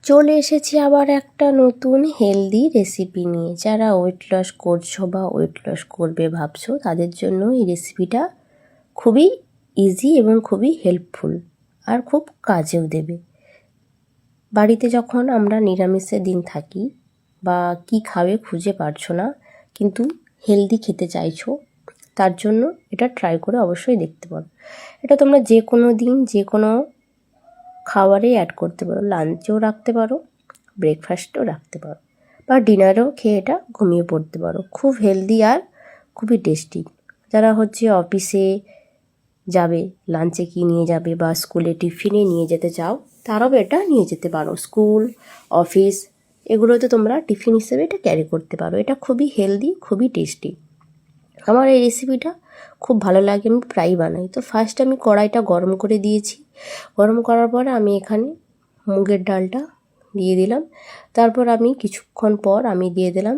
চলে এসেছি আবার একটা নতুন হেলদি রেসিপি নিয়ে। যারা ওয়েট লস করছো বা ওয়েট লস করবে ভাবছো তাদের জন্য এই রেসিপিটা খুবই ইজি এবং খুবই হেল্পফুল আর খুব কাজেও দেবে। বাড়িতে যখন আমরা নিরামিষের দিন থাকি বা কি খাবে খুঁজে পারছো না কিন্তু হেলদি খেতে চাইছো, তার জন্য এটা ট্রাই করে অবশ্যই দেখতে পারো। এটা তোমরা যে কোনো দিন যে কোনো খাবারে অ্যাড করতে পারো, লাঞ্চেও রাখতে পারো, ব্রেকফাস্টও রাখতে পারো বা ডিনারেও খেয়ে এটা ঘুমিয়ে পড়তে পারো। খুব হেলদি আর খুবই টেস্টি। যারা অফিসে যাবে, লাঞ্চে কি নিয়ে যাবে বা স্কুলে টিফিনে নিয়ে যেতে চাও, তারাও এটা নিয়ে যেতে পারো। স্কুল, অফিস এগুলোতে তোমরা টিফিন হিসেবে এটা ক্যারি করতে পারো। এটা খুবই হেলদি, খুবই টেস্টি। আমার এই রেসিপিটা খুব ভালো লাগে, আমি প্রায়ই বানাই। তো ফার্স্ট আমি কড়াইটা গরম করে দিয়েছি। গরম করার পরে আমি এখানে মুগের ডালটা দিয়ে দিলাম। তারপর আমি কিছুক্ষণ পর আমি দিয়ে দিলাম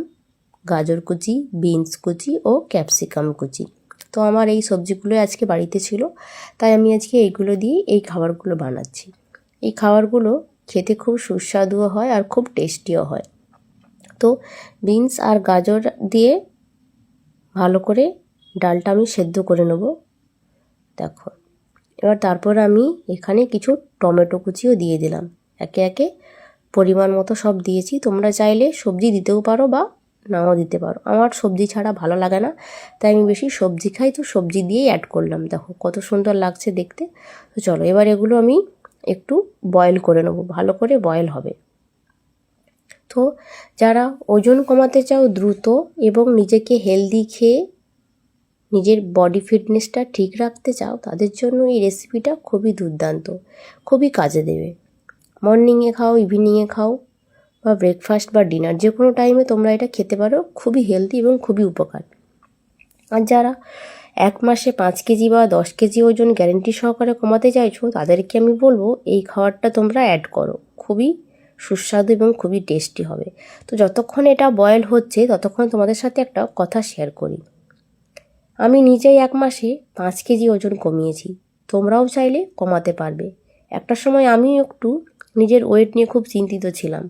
গাজর কুচি, বিনস কুচি ও ক্যাপসিকাম কুচি। তো আমার এই সবজিগুলো আজকে বাড়িতে ছিল, তাই আমি আজকে এইগুলো দিয়ে এই খাবারগুলো বানাচ্ছি। এই খাবারগুলো খেতে খুব সুস্বাদুও হয় আর খুব টেস্টিও হয়। তো বিনস আর গাজর দিয়ে ভালো করে ডালটা আমি সেদ্ধ করে নেব। দেখো, এবার তারপর আমি এখানে কিছু টমেটো কুচিও দিয়ে দিলাম। একে একে পরিমাণ মতো সব দিয়েছি। তোমরা চাইলে সবজি দিতেও পারো বা নাও দিতে পারো। আমার সবজি ছাড়া ভালো লাগে না, তাই আমি বেশি সবজি খাই, তো সবজি দিয়েই অ্যাড করলাম। দেখো কত সুন্দর লাগছে দেখতে। তো চলো এবার এগুলো আমি একটু বয়েল করে নেবো, ভালো করে বয়েল হবে। তো যারা ওজন কমাতে চাও দ্রুত এবং নিজেকে হেলদি খেয়ে নিজের বডি ফিটনেসটা ঠিক রাখতে চাও, তাদের জন্য এই রেসিপিটা খুবই দুর্দান্ত, খুবই কাজে দেবে। মর্নিংয়ে খাও, ইভিনিংয়ে খাও বা ব্রেকফাস্ট বা ডিনার যে কোনো টাইমে তোমরা এটা খেতে পারো। খুবই হেলদি এবং খুবই উপকার। আর যারা 1 মাসে 5 কেজি বা 10 কেজি ওজন গ্যারেন্টি সহকারে কমাতে চাইছো, তাদেরকে আমি বলবো এই খাবারটা তোমরা অ্যাড করো। খুবই সুস্বাদু এবং খুবই টেস্টি হবে। তো যতক্ষণ এটা বয়েল হচ্ছে ততক্ষণ তোমাদের সাথে একটা কথা শেয়ার করি। আমি নিজেই 1 মাসে 5 কেজি ওজন কমিয়েছি। তোমরাও চাইলে কমাতে পারবে। একটা সময় আমিও একটু নিজের ওয়েট নিয়ে খুব চিন্তিত ছিলাম।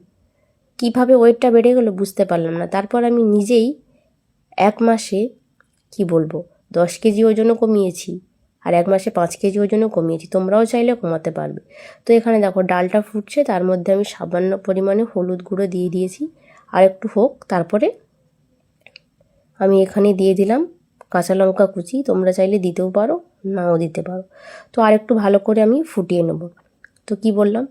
কিভাবে ওয়েটটা বেড়ে গেল বুঝতে পারলাম না। তারপর আমি নিজেই 1 মাসে 10 কেজি ওজনও কমিয়েছি আর 1 মাসে 5 কেজি ওজনও কমিয়েছি। তোমরাও চাইলে কমাতে পারবে। তো এখানে দেখো ডালটা ফুটছে, তার মধ্যে আমি সামান্য পরিমাণে হলুদ গুঁড়ো দিয়ে দিয়েছি। আর একটু হোক, তারপরে আমি এখানে দিয়ে দিলাম কাঁচা লঙ্কা কুচি। তোমরা চাইলে দিতেও পারো, নাও দিতে পারো। তো আর একটু ভালো করে আমি ফুটিয়ে নেব। তো কি বললাম,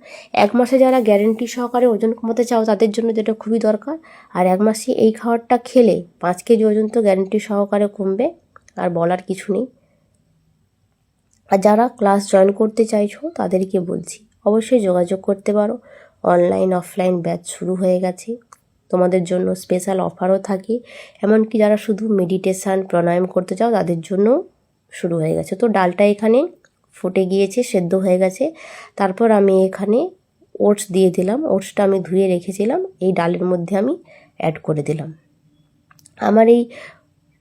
1 মাসে যারা গ্যারেন্টি সহকারে ওজন কমাতে চাও তাদের জন্য যেটা খুবই দরকার। আর 1 মাসে এই খাবারটা খেলে 5 কেজি ওজন তো গ্যারেন্টি সহকারে কমবে, আর বলার কিছু নেই। আর যারা ক্লাস জয়েন করতে চাইছো তাদেরকে বলছি অবশ্যই যোগাযোগ করতে পারো। অনলাইন অফলাইন ব্যাচ শুরু হয়ে গেছে, তোমাদের জন্য স্পেশাল অফারও থাকে। এমনকি যারা শুধু মেডিটেশান প্রাণায়াম করতে চাও তাদের জন্য শুরু হয়ে গেছে। তো ডালটা এখানে ফুটে গিয়েছে, সেদ্ধ হয়ে গেছে। তারপর আমি এখানে ওটস দিয়ে দিলাম। ওটসটা আমি ধুয়ে রেখেছিলাম, এই ডালের মধ্যে আমি অ্যাড করে দিলাম। আমার এই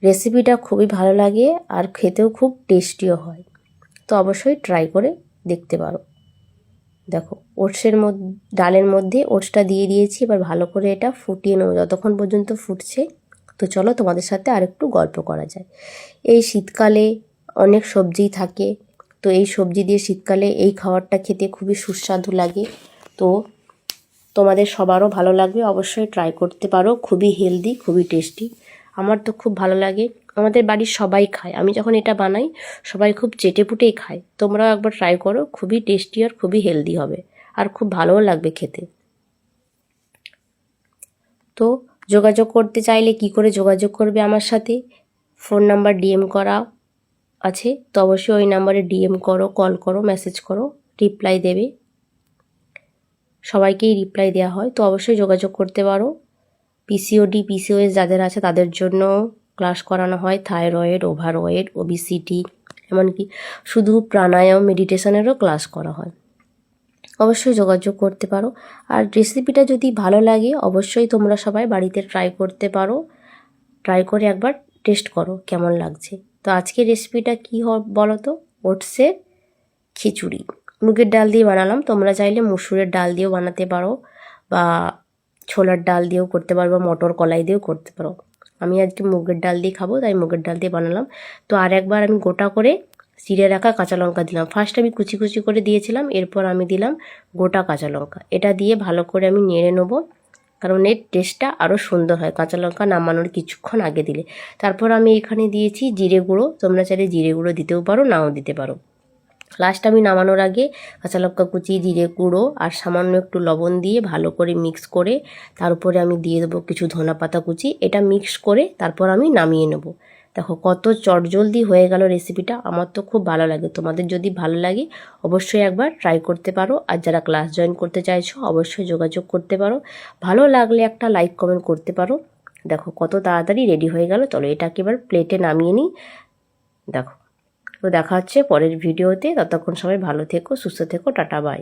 রেসিপিটা খুবই ভালো লাগে আর খেতেও খুব টেস্টিও হয়। তো অবশ্যই ট্রাই করে দেখতে পারো। দেখো ডালের মধ্যে ওটসটা দিয়ে দিয়েছি। এবার ভালো করে এটা ফুটিয়ে নেবো যতক্ষণ পর্যন্ত ফুটছে। তো চলো তোমাদের সাথে আর একটু গল্প করা যায়। এই শীতকালে অনেক সবজি থাকে, তো এই সবজি দিয়ে শীতকালে এই খাবারটা খেতে খুবই সুস্বাদু লাগে। তো তোমাদের সবারও ভালো লাগবে, অবশ্যই ট্রাই করতে পারো। খুবই হেলদি, খুবই টেস্টি। আমার তো খুব ভালো লাগে, আমাদের বাড়ির সবাই খায়। আমি যখন এটা বানাই সবাই খুব চেটেপুটেই খায়। তোমরাও একবার ট্রাই করো, খুবই টেস্টি আর খুবই হেলদি হবে আর খুব ভালোও লাগবে খেতে। তো যোগাযোগ করতে চাইলে কি করে যোগাযোগ করবে আমার সাথে, ফোন নাম্বার ডিএম করা আছে, তো অবশ্যই ওই নাম্বারে ডিএম করো, কল করো, মেসেজ করো, রিপ্লাই দেবে। সবাইকেই রিপ্লাই দেওয়া হয়, তো অবশ্যই যোগাযোগ করতে পারো। পিসিওডি পিসিওএস যাদের আছে তাদের জন্য ক্লাস করানো হয়। থাইরয়েড, ওভারওয়েট, ওবিসিটি, এমনকি শুধু প্রাণায়াম মেডিটেশনেরও ক্লাস করা হয়। অবশ্যই যোগাযোগ করতে পারো। আর রেসিপিটা যদি ভালো লাগে অবশ্যই তোমরা সবাই বাড়িতে ট্রাই করতে পারো। ট্রাই করে একবার টেস্ট করো কেমন লাগছে। তো আজকের রেসিপিটা কী বলো তো, ওটসের খিচুড়ি। মুগের ডাল দিয়ে বানালাম, তোমরা চাইলে মসুরের ডাল দিয়েও বানাতে পারো বা ছোলার ডাল দিয়েও করতে পারো বা মটর কলাই দিয়েও করতে পারো। আমি আজকে মুগের ডাল দিয়ে খাবো, তাই মুগের ডাল দিয়ে বানালাম। তো আর একবার আমি গোটা করে চিড়ে রাখা কাঁচা লঙ্কা দিলাম। ফার্স্ট আমি কুচি কুচি করে দিয়েছিলাম, এরপর আমি দিলাম গোটা কাঁচা লঙ্কা। এটা দিয়ে ভালো করে আমি নেড়ে নেবো, কারণ এর টেস্টটা আরও সুন্দর হয় কাঁচা লঙ্কা নামানোর কিছুক্ষণ আগে দিলে। তারপর আমি এখানে দিয়েছি জিরে গুঁড়ো, তোমরা চাইলে জিরে গুঁড়ো দিতেও পারো, নাও দিতে পারো। লাস্ট আমি নামানোর আগে কাঁচা লঙ্কা কুচি, জিরে গুঁড়ো আর সামান্য একটু লবণ দিয়ে ভালো করে মিক্স করে তার উপরে আমি দিয়ে দেবো কিছু ধনা পাতা কুচি। এটা মিক্স করে তারপর আমি নামিয়ে নেব। দেখো কত চটজলদি হয়ে গেল রেসিপিটা। আমার তো খুব ভালো লাগে, তোমাদের যদি ভালো লাগে অবশ্যই একবার ট্রাই করতে পারো। আর যারা ক্লাস জয়েন করতে চাইছো অবশ্যই যোগাযোগ করতে পারো। ভালো লাগলে একটা লাইক কমেন্ট করতে পারো। দেখো কত তাড়াতাড়ি রেডি হয়ে গেল। চলো এটাকে এবার প্লেটে নামিয়ে নিই। দেখো, তো দেখা হচ্ছে পরের ভিডিওতে। ততক্ষণ সবাই ভালো থেকো, সুস্থ থেকো, টাটা বাই।